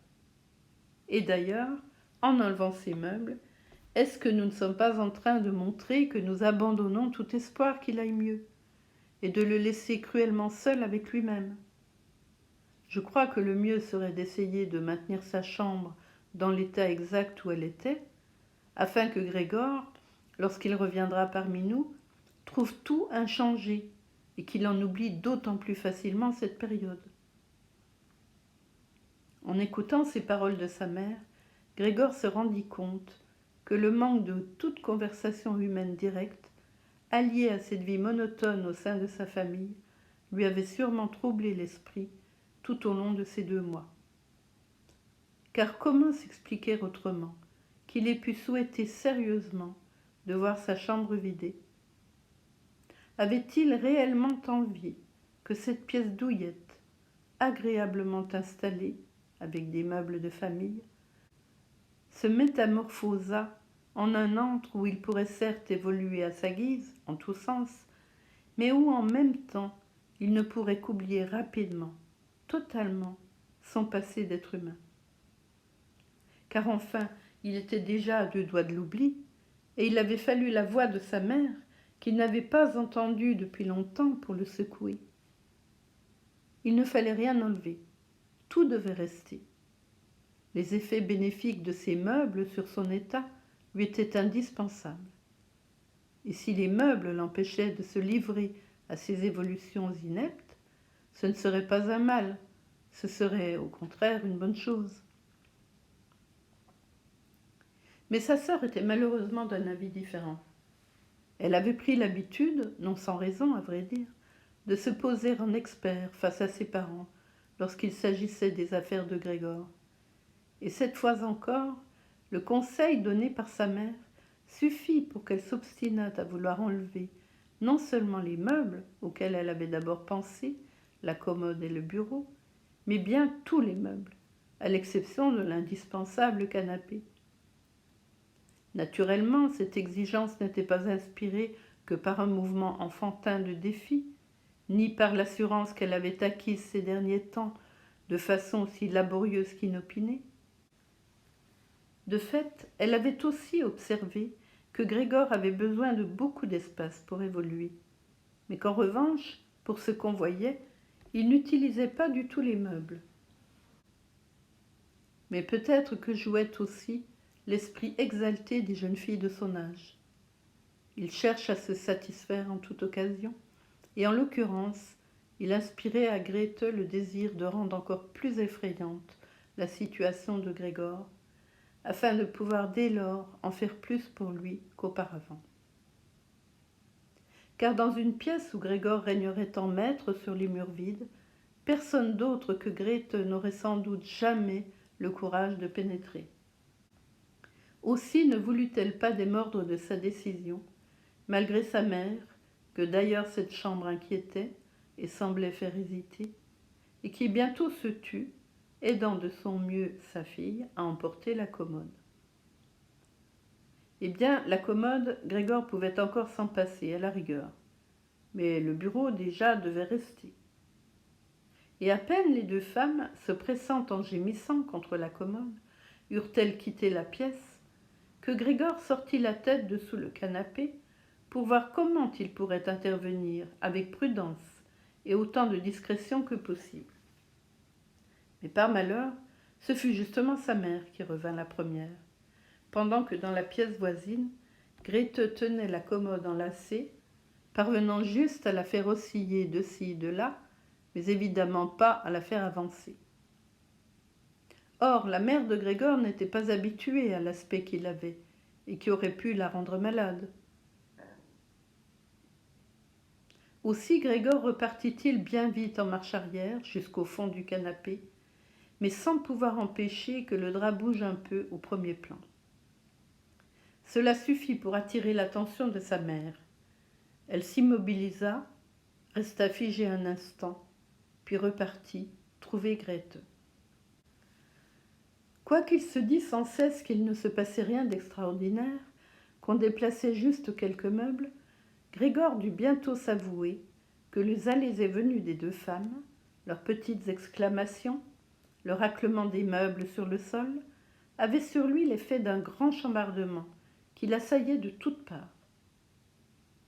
Et d'ailleurs, en enlevant ces meubles, est-ce que nous ne sommes pas en train de montrer que nous abandonnons tout espoir qu'il aille mieux, et de le laisser cruellement seul avec lui-même? Je crois que le mieux serait d'essayer de maintenir sa chambre dans l'état exact où elle était, afin que Grégor, lorsqu'il reviendra parmi nous, trouve tout inchangé et qu'il en oublie d'autant plus facilement cette période. En écoutant ces paroles de sa mère, Grégor se rendit compte que le manque de toute conversation humaine directe, allié à cette vie monotone au sein de sa famille, lui avait sûrement troublé l'esprit tout au long de ces 2 mois. Car comment s'expliquer autrement qu'il ait pu souhaiter sérieusement de voir sa chambre vidée? Avait-il réellement envie que cette pièce douillette, agréablement installée, avec des meubles de famille, se métamorphosât en un antre où il pourrait certes évoluer à sa guise, en tous sens, mais où en même temps il ne pourrait qu'oublier rapidement, totalement, son passé d'être humain? Car enfin, il était déjà à 2 doigts de l'oubli, et il avait fallu la voix de sa mère, qu'il n'avait pas entendue depuis longtemps, pour le secouer. Il ne fallait rien enlever, tout devait rester. Les effets bénéfiques de ces meubles sur son état lui était indispensable. Et si les meubles l'empêchaient de se livrer à ces évolutions ineptes, ce ne serait pas un mal, ce serait au contraire une bonne chose. Mais sa sœur était malheureusement d'un avis différent. Elle avait pris l'habitude, non sans raison à vrai dire, de se poser en expert face à ses parents lorsqu'il s'agissait des affaires de Grégor. Et cette fois encore, le conseil donné par sa mère suffit pour qu'elle s'obstinât à vouloir enlever non seulement les meubles auxquels elle avait d'abord pensé, la commode et le bureau, mais bien tous les meubles, à l'exception de l'indispensable canapé. Naturellement, cette exigence n'était pas inspirée que par un mouvement enfantin de défi, ni par l'assurance qu'elle avait acquise ces derniers temps de façon aussi laborieuse qu'inopinée. De fait, elle avait aussi observé que Grégor avait besoin de beaucoup d'espace pour évoluer, mais qu'en revanche, pour ce qu'on voyait, il n'utilisait pas du tout les meubles. Mais peut-être que jouait aussi l'esprit exalté des jeunes filles de son âge. Il cherche à se satisfaire en toute occasion, et en l'occurrence, il inspirait à Grete le désir de rendre encore plus effrayante la situation de Grégor, afin de pouvoir dès lors en faire plus pour lui qu'auparavant. Car dans une pièce où Grégor régnerait en maître sur les murs vides, personne d'autre que Grete n'aurait sans doute jamais le courage de pénétrer. Aussi ne voulut-elle pas démordre de sa décision, malgré sa mère, que d'ailleurs cette chambre inquiétait et semblait faire hésiter, et qui bientôt se tut, aidant de son mieux sa fille à emporter la commode. Eh bien, la commode, Grégor pouvait encore s'en passer, à la rigueur, mais le bureau déjà devait rester. Et à peine les deux femmes, se pressant en gémissant contre la commode, eurent-elles quitté la pièce, que Grégor sortit la tête de sous le canapé pour voir comment il pourrait intervenir avec prudence et autant de discrétion que possible. Mais par malheur, ce fut justement sa mère qui revint la première, pendant que dans la pièce voisine, Grete tenait la commode enlacée, parvenant juste à la faire osciller de ci, de là, mais évidemment pas à la faire avancer. Or, la mère de Grégor n'était pas habituée à l'aspect qu'il avait, et qui aurait pu la rendre malade. Aussi Grégor repartit-il bien vite en marche arrière, jusqu'au fond du canapé, mais sans pouvoir empêcher que le drap bouge un peu au premier plan. Cela suffit pour attirer l'attention de sa mère. Elle s'immobilisa, resta figée un instant, puis repartit, trouver Grete. Quoiqu'il se dît sans cesse qu'il ne se passait rien d'extraordinaire, qu'on déplaçait juste quelques meubles, Grégor dut bientôt s'avouer que les allées et venues des deux femmes, leurs petites exclamations, le raclement des meubles sur le sol, avaient sur lui l'effet d'un grand chambardement qui l'assaillait de toutes parts.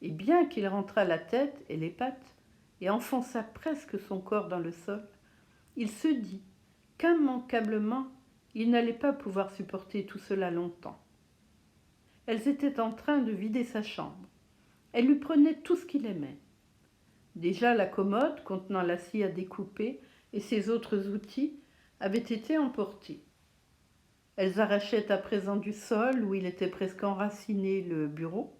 Et bien qu'il rentrât la tête et les pattes et enfonçât presque son corps dans le sol, il se dit qu'immanquablement il n'allait pas pouvoir supporter tout cela longtemps. Elles étaient en train de vider sa chambre. Elle lui prenait tout ce qu'il aimait. Déjà la commode contenant la scie à découper et ses autres outils avaient été emportés. Elles arrachaient à présent du sol, où il était presque enraciné, le bureau,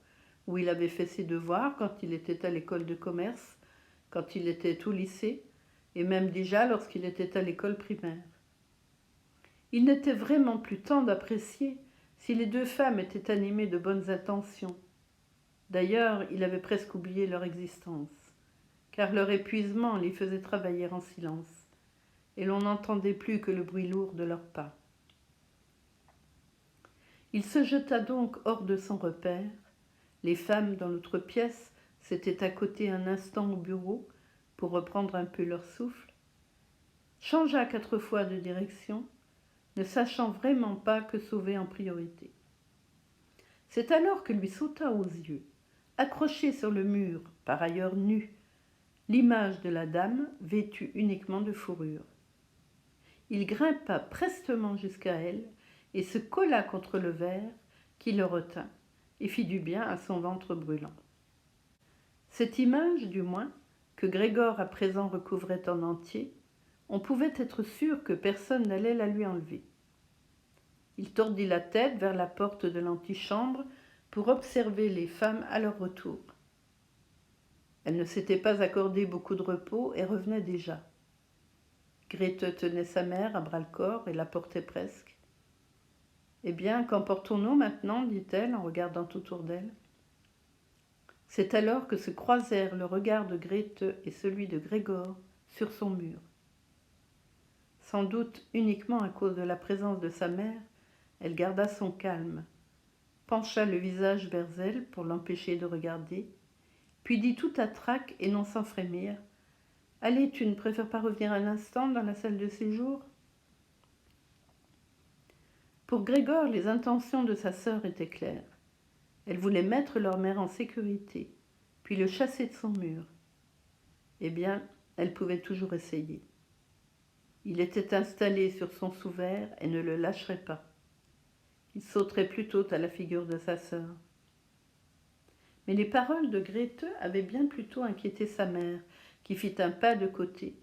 où il avait fait ses devoirs quand il était à l'école de commerce, quand il était au lycée, et même déjà lorsqu'il était à l'école primaire. Il n'était vraiment plus temps d'apprécier si les deux femmes étaient animées de bonnes intentions. D'ailleurs, il avait presque oublié leur existence, car leur épuisement les faisait travailler en silence, et l'on n'entendait plus que le bruit lourd de leurs pas. Il se jeta donc hors de son repère. Les femmes dans l'autre pièce s'étaient accotées un instant au bureau pour reprendre un peu leur souffle, changea 4 fois de direction, ne sachant vraiment pas que sauver en priorité. C'est alors que lui sauta aux yeux, accrochée sur le mur, par ailleurs nue, l'image de la dame vêtue uniquement de fourrure. Il grimpa prestement jusqu'à elle et se colla contre le verre qui le retint et fit du bien à son ventre brûlant. Cette image, du moins, que Grégor à présent recouvrait en entier, on pouvait être sûr que personne n'allait la lui enlever. Il tordit la tête vers la porte de l'antichambre pour observer les femmes à leur retour. Elles ne s'étaient pas accordé beaucoup de repos et revenaient déjà. Grete tenait sa mère à bras-le-corps et la portait presque. « Eh bien, qu'emportons-nous maintenant » dit-elle en regardant autour d'elle. C'est alors que se croisèrent le regard de Grete et celui de Grégor sur son mur. Sans doute uniquement à cause de la présence de sa mère, elle garda son calme, pencha le visage vers elle pour l'empêcher de regarder, puis dit tout à trac et non sans frémir : « Allez, tu ne préfères pas revenir un instant dans la salle de séjour ?» Pour Grégor, les intentions de sa sœur étaient claires. Elle voulait mettre leur mère en sécurité, puis le chasser de son mur. Eh bien, elle pouvait toujours essayer. Il était installé sur son sous-vert et ne le lâcherait pas. Il sauterait plutôt à la figure de sa sœur. Mais les paroles de Grete avaient bien plutôt inquiété sa mère, qui fit un pas de côté,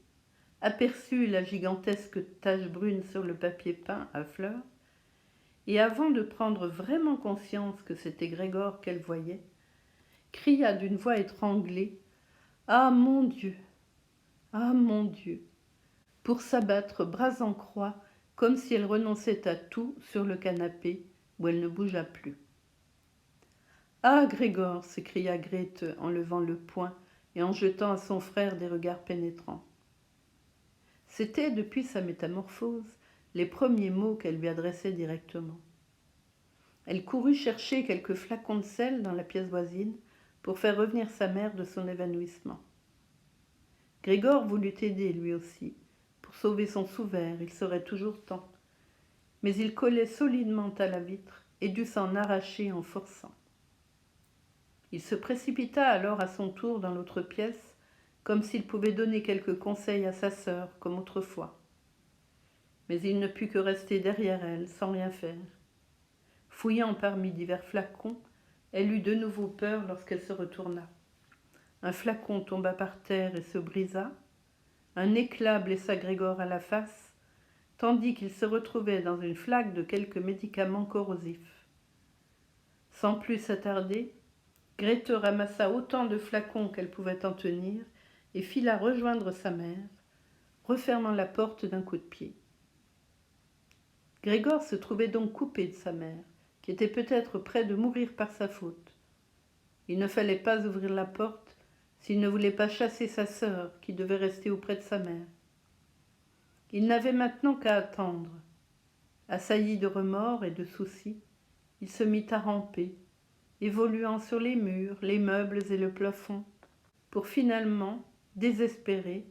aperçut la gigantesque tache brune sur le papier peint à fleurs, et avant de prendre vraiment conscience que c'était Grégor qu'elle voyait, cria d'une voix étranglée : « Ah mon Dieu ! Ah mon Dieu !» pour s'abattre bras en croix, comme si elle renonçait à tout sur le canapé, où elle ne bougea plus. « Ah, Grégor !» s'écria Grete en levant le poing et en jetant à son frère des regards pénétrants. C'étaient, depuis sa métamorphose, les premiers mots qu'elle lui adressait directement. Elle courut chercher quelques flacons de sel dans la pièce voisine pour faire revenir sa mère de son évanouissement. Grégor voulut aider lui aussi. Pour sauver son sous-vert, il serait toujours temps. Mais il collait solidement à la vitre et dut s'en arracher en forçant. Il se précipita alors à son tour dans l'autre pièce, comme s'il pouvait donner quelques conseils à sa sœur, comme autrefois. Mais il ne put que rester derrière elle, sans rien faire. Fouillant parmi divers flacons, elle eut de nouveau peur lorsqu'elle se retourna. Un flacon tomba par terre et se brisa. Un éclat blessa Grégor à la face, tandis qu'il se retrouvait dans une flaque de quelques médicaments corrosifs. Sans plus s'attarder, Grete ramassa autant de flacons qu'elle pouvait en tenir et fila rejoindre sa mère, refermant la porte d'un coup de pied. Grégor se trouvait donc coupé de sa mère, qui était peut-être près de mourir par sa faute. Il ne fallait pas ouvrir la porte s'il ne voulait pas chasser sa sœur, qui devait rester auprès de sa mère. Il n'avait maintenant qu'à attendre. Assailli de remords et de soucis, il se mit à ramper, évoluant sur les murs, les meubles et le plafond, pour finalement, désespéré,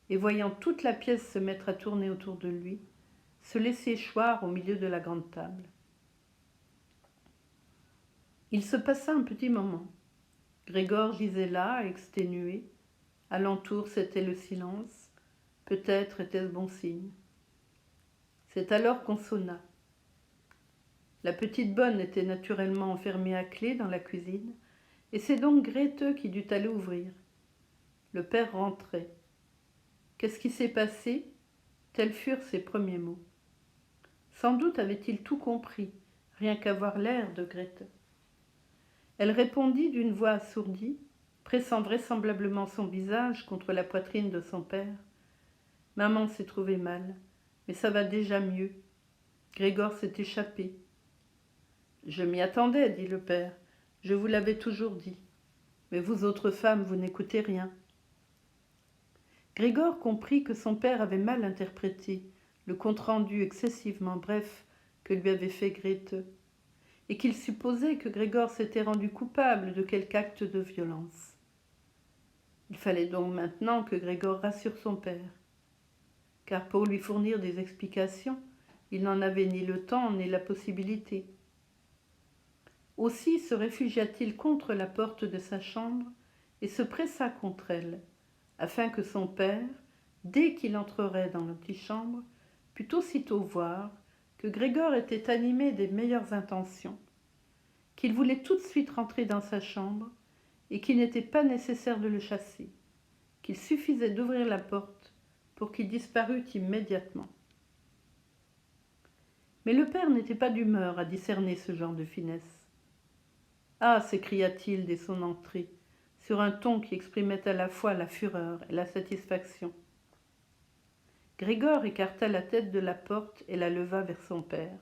et voyant toute la pièce se mettre à tourner autour de lui, se laisser choir au milieu de la grande table. Il se passa un petit moment. Grégor gisait là, exténué. Alentour, c'était le silence. Peut-être était-ce bon signe. C'est alors qu'on sonna. La petite bonne était naturellement enfermée à clé dans la cuisine, et c'est donc Grete qui dut aller ouvrir. Le père rentrait. Qu'est-ce qui s'est passé ? Tels furent ses premiers mots. Sans doute avait-il tout compris, rien qu'à voir l'air de Grete. Elle répondit d'une voix assourdie, pressant vraisemblablement son visage contre la poitrine de son père. « Maman s'est trouvée mal, mais ça va déjà mieux. Grégor s'est échappé. »« Je m'y attendais, dit le père. Je vous l'avais toujours dit. Mais vous autres femmes, vous n'écoutez rien. » Grégor comprit que son père avait mal interprété le compte-rendu excessivement bref que lui avait fait Grete, et qu'il supposait que Grégor s'était rendu coupable de quelque acte de violence. Il fallait donc maintenant que Grégor rassure son père, car pour lui fournir des explications, il n'en avait ni le temps ni la possibilité. Aussi se réfugia-t-il contre la porte de sa chambre et se pressa contre elle, afin que son père, dès qu'il entrerait dans l'antichambre, pût aussitôt voir que Grégor était animé des meilleures intentions, qu'il voulait tout de suite rentrer dans sa chambre et qu'il n'était pas nécessaire de le chasser, qu'il suffisait d'ouvrir la porte pour qu'il disparût immédiatement. Mais le père n'était pas d'humeur à discerner ce genre de finesse. « Ah !» s'écria-t-il dès son entrée, sur un ton qui exprimait à la fois la fureur et la satisfaction. Grégor écarta la tête de la porte et la leva vers son père.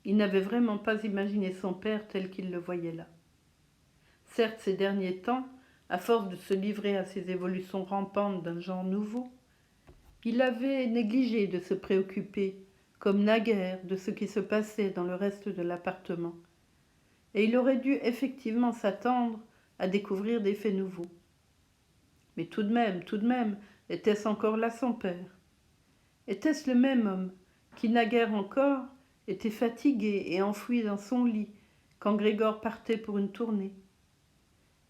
Il n'avait vraiment pas imaginé son père tel qu'il le voyait là. Certes, ces derniers temps, à force de se livrer à ces évolutions rampantes d'un genre nouveau, il avait négligé de se préoccuper, comme naguère, de ce qui se passait dans le reste de l'appartement, et il aurait dû effectivement s'attendre à découvrir des faits nouveaux. Mais tout de même, était-ce encore là son père? Était-ce le même homme qui, naguère encore, était fatigué et enfoui dans son lit quand Grégor partait pour une tournée?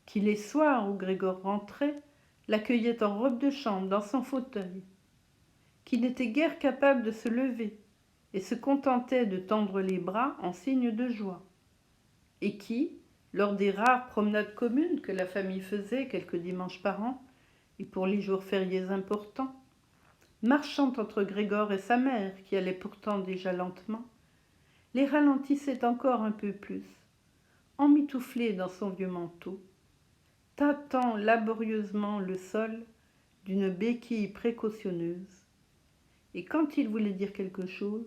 Qui, les soirs où Grégor rentrait, l'accueillait en robe de chambre dans son fauteuil? Qui n'était guère capable de se lever et se contentait de tendre les bras en signe de joie? Et qui, lors des rares promenades communes que la famille faisait quelques dimanches par an, et pour les jours fériés importants, marchant entre Grégor et sa mère, qui allait pourtant déjà lentement, les ralentissait encore un peu plus, emmitouflé dans son vieux manteau, tâtant laborieusement le sol d'une béquille précautionneuse, et quand il voulait dire quelque chose,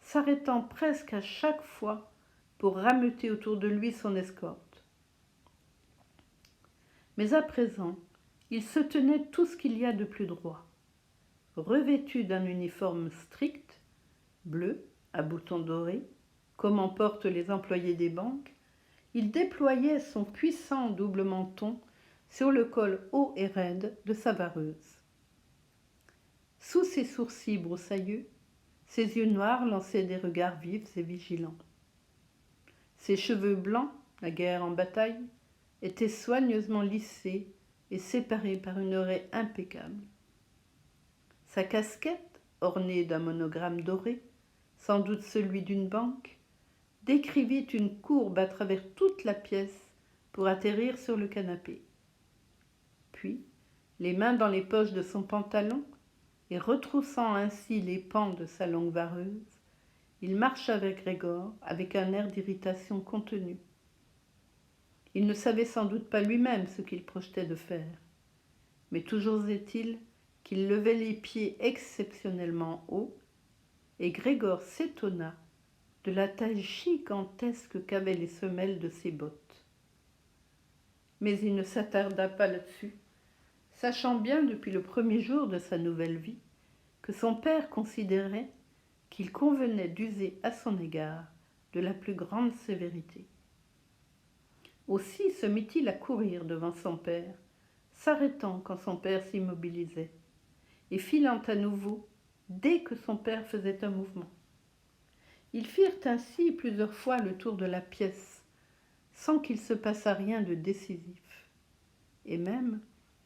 s'arrêtant presque à chaque fois pour rameuter autour de lui son escorte. Mais à présent, il se tenait tout ce qu'il y a de plus droit. Revêtu d'un uniforme strict, bleu, à boutons dorés, comme en portent les employés des banques, il déployait son puissant double menton sur le col haut et raide de sa vareuse. Sous ses sourcils broussailleux, ses yeux noirs lançaient des regards vifs et vigilants. Ses cheveux blancs, naguère en bataille, étaient soigneusement lissés et séparés par une oreille impeccable. Sa casquette, ornée d'un monogramme doré, sans doute celui d'une banque, décrivit une courbe à travers toute la pièce pour atterrir sur le canapé. Puis, les mains dans les poches de son pantalon et retroussant ainsi les pans de sa longue vareuse, il marcha vers Grégor avec un air d'irritation contenue. Il ne savait sans doute pas lui-même ce qu'il projetait de faire, mais toujours est-il qu'il levait les pieds exceptionnellement haut, et Grégor s'étonna de la taille gigantesque qu'avaient les semelles de ses bottes. Mais il ne s'attarda pas là-dessus, sachant bien depuis le premier jour de sa nouvelle vie que son père considérait qu'il convenait d'user à son égard de la plus grande sévérité. Aussi se mit-il à courir devant son père, s'arrêtant quand son père s'immobilisait, et filant à nouveau dès que son père faisait un mouvement. Ils firent ainsi plusieurs fois le tour de la pièce, sans qu'il se passât rien de décisif, et même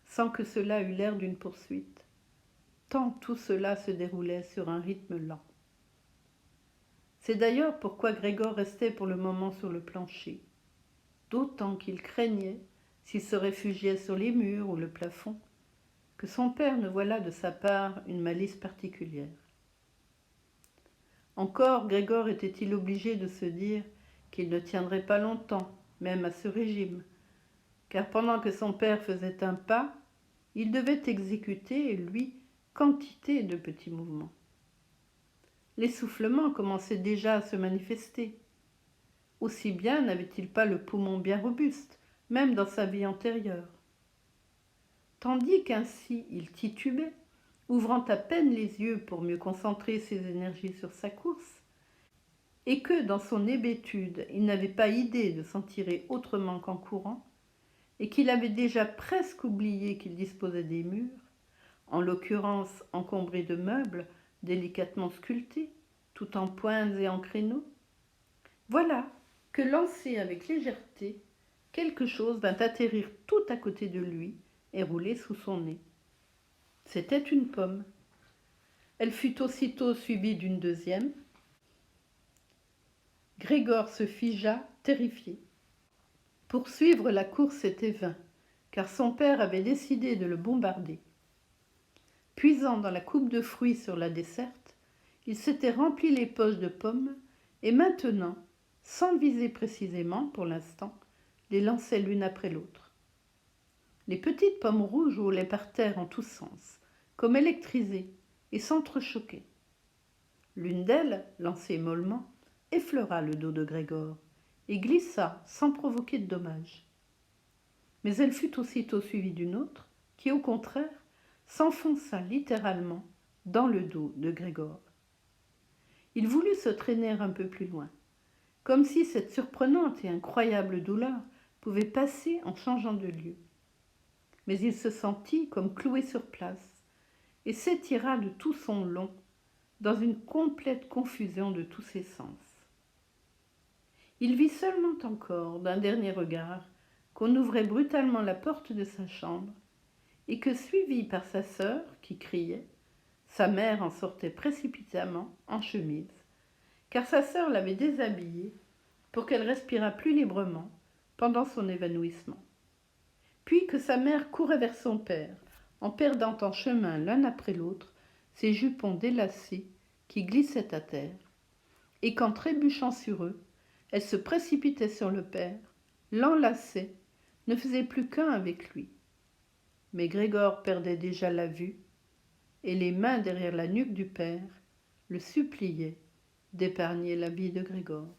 sans que cela eût l'air d'une poursuite, tant tout cela se déroulait sur un rythme lent. C'est d'ailleurs pourquoi Grégor restait pour le moment sur le plancher, d'autant qu'il craignait, s'il se réfugiait sur les murs ou le plafond, que son père ne voilât de sa part une malice particulière. Encore Grégor était-il obligé de se dire qu'il ne tiendrait pas longtemps, même à ce régime, car pendant que son père faisait un pas, il devait exécuter, lui, quantité de petits mouvements. L'essoufflement commençait déjà à se manifester. Aussi bien n'avait-il pas le poumon bien robuste, même dans sa vie antérieure. Tandis qu'ainsi il titubait, ouvrant à peine les yeux pour mieux concentrer ses énergies sur sa course, et que dans son hébétude il n'avait pas idée de s'en tirer autrement qu'en courant, et qu'il avait déjà presque oublié qu'il disposait des murs, en l'occurrence encombrés de meubles délicatement sculptés, tout en points et en créneaux, voilà que lancé avec légèreté, quelque chose vint atterrir tout à côté de lui et rouler sous son nez. C'était une pomme. Elle fut aussitôt suivie d'une deuxième. Grégor se figea, terrifié. Poursuivre la course était vain, car son père avait décidé de le bombarder. Puisant dans la coupe de fruits sur la desserte, il s'était rempli les poches de pommes et maintenant, sans viser précisément pour l'instant, les lançait l'une après l'autre. Les petites pommes rouges roulaient par terre en tous sens, comme électrisées, et s'entrechoquaient. L'une d'elles, lancée mollement, effleura le dos de Grégor et glissa sans provoquer de dommages. Mais elle fut aussitôt suivie d'une autre qui, au contraire, s'enfonça littéralement dans le dos de Grégor. Il voulut se traîner un peu plus loin, comme si cette surprenante et incroyable douleur pouvait passer en changeant de lieu. Mais il se sentit comme cloué sur place et s'étira de tout son long dans une complète confusion de tous ses sens. Il vit seulement encore, d'un dernier regard, qu'on ouvrait brutalement la porte de sa chambre et que, suivi par sa sœur, qui criait, sa mère en sortait précipitamment en chemise, car sa sœur l'avait déshabillée pour qu'elle respirât plus librement pendant son évanouissement. Puis que sa mère courait vers son père, en perdant en chemin l'un après l'autre ses jupons délacés qui glissaient à terre, et qu'en trébuchant sur eux, elle se précipitait sur le père, l'enlaçait, ne faisait plus qu'un avec lui. Mais Grégor perdait déjà la vue, et les mains derrière la nuque du père le suppliaient d'épargner la vie de Grégor.